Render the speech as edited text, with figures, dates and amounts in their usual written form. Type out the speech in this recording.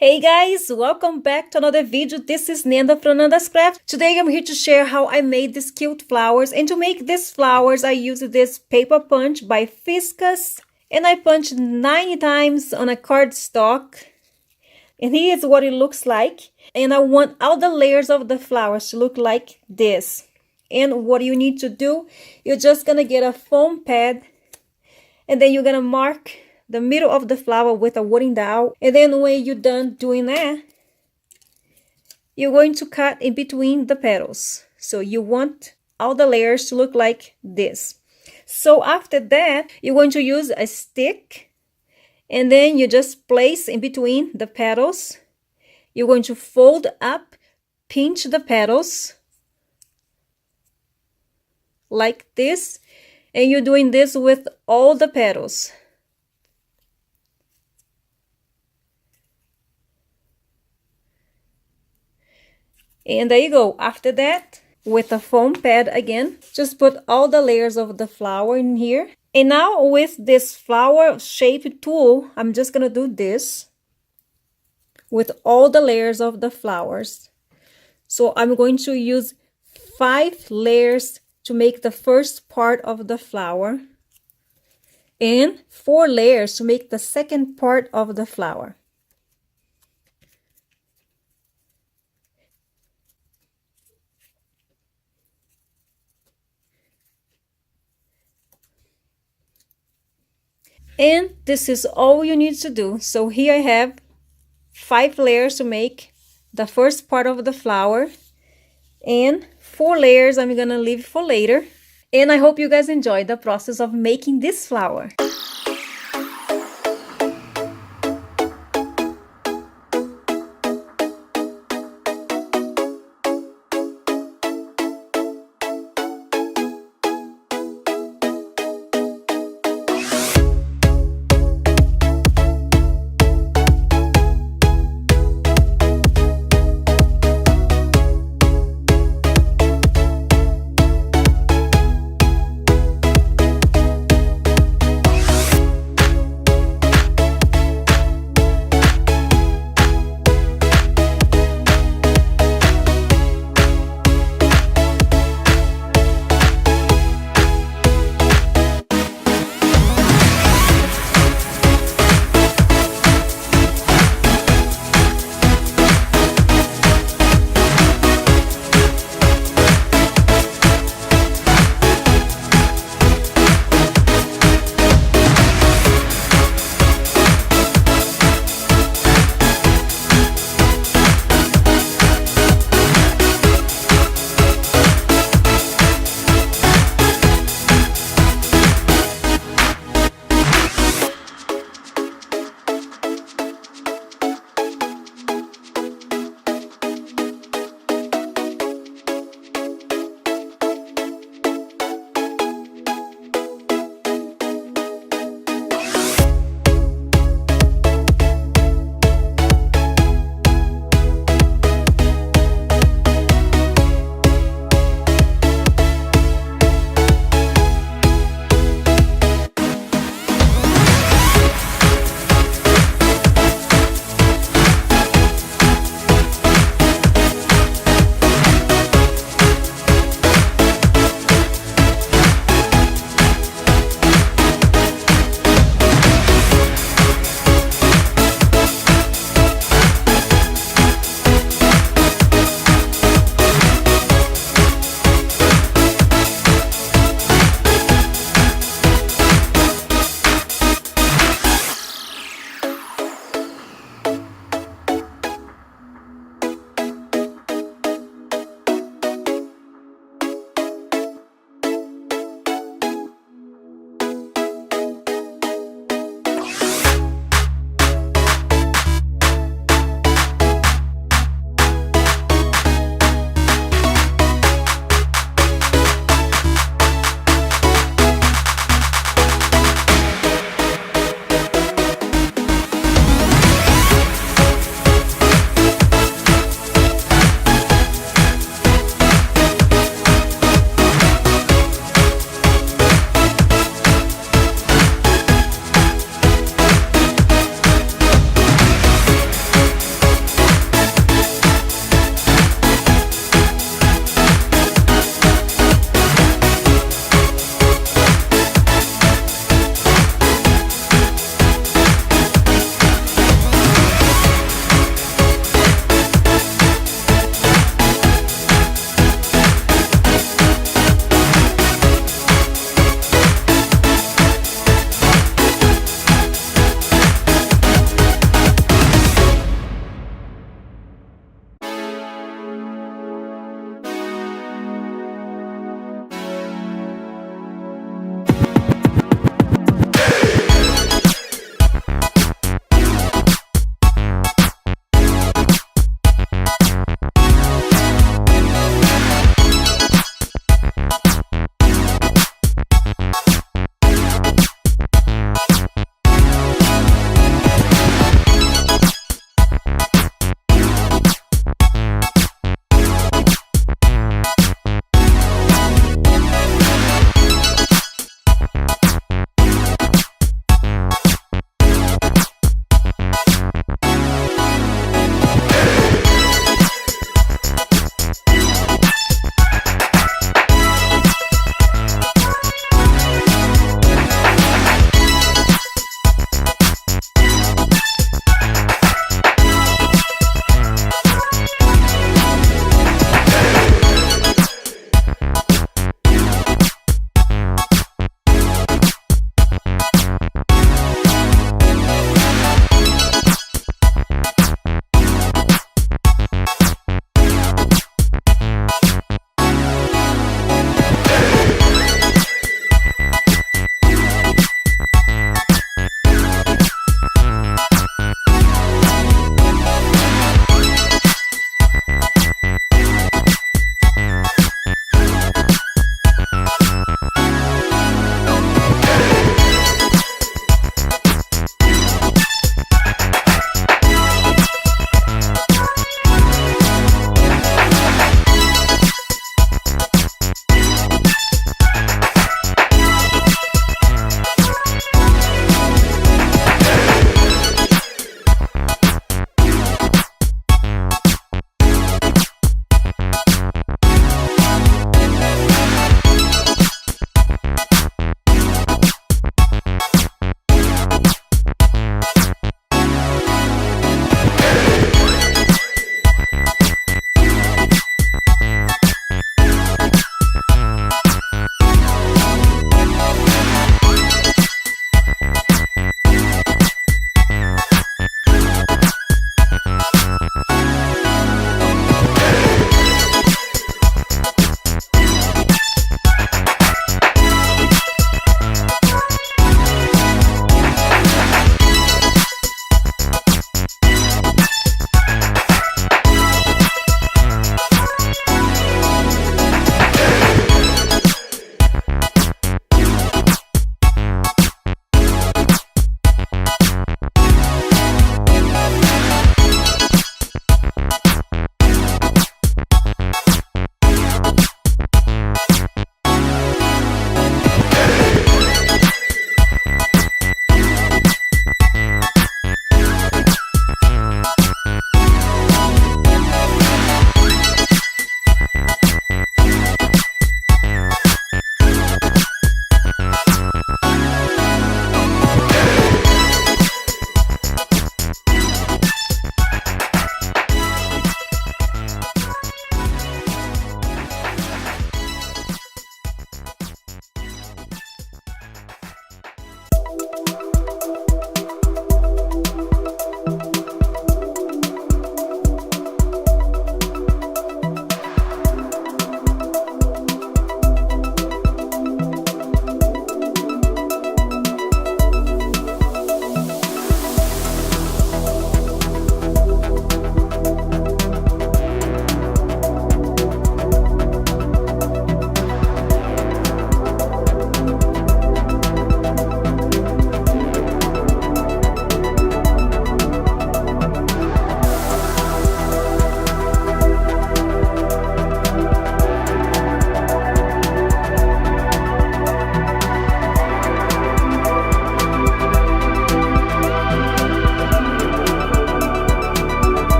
Hey guys, welcome back to another video. This is Nanda from Nanda's Craft. Today I'm here to share how I made these cute flowers. And to make these flowers, I used this paper punch by Fiskas. And I punched 90 times on a cardstock. And here's what it looks like. And I want all the layers of the flowers to look like this. And what you need to do, you're just gonna get a foam pad. And then you're gonna mark the middle of the flower with a wooden dowel, and then when you're done doing that, you're going to cut in between the petals. So you want all the layers to look like this. So after that, you're going to use a stick, and then you just place in between the petals. You're going to fold up, pinch the petals like this, and you're doing this with all the petals. And there you go. After that, with a foam pad again, just put all the layers of the flower in here. And now with this flower shape tool, I'm just gonna do this with all the layers of the flowers. So I'm going to use 5 layers to make the first part of the flower, and 4 layers to make the second part of the flower. And this is all you need to do. So here I have 5 layers to make the first part of the flower, and 4 layers I'm gonna leave for later. And I hope you guys enjoy the process of making this flower.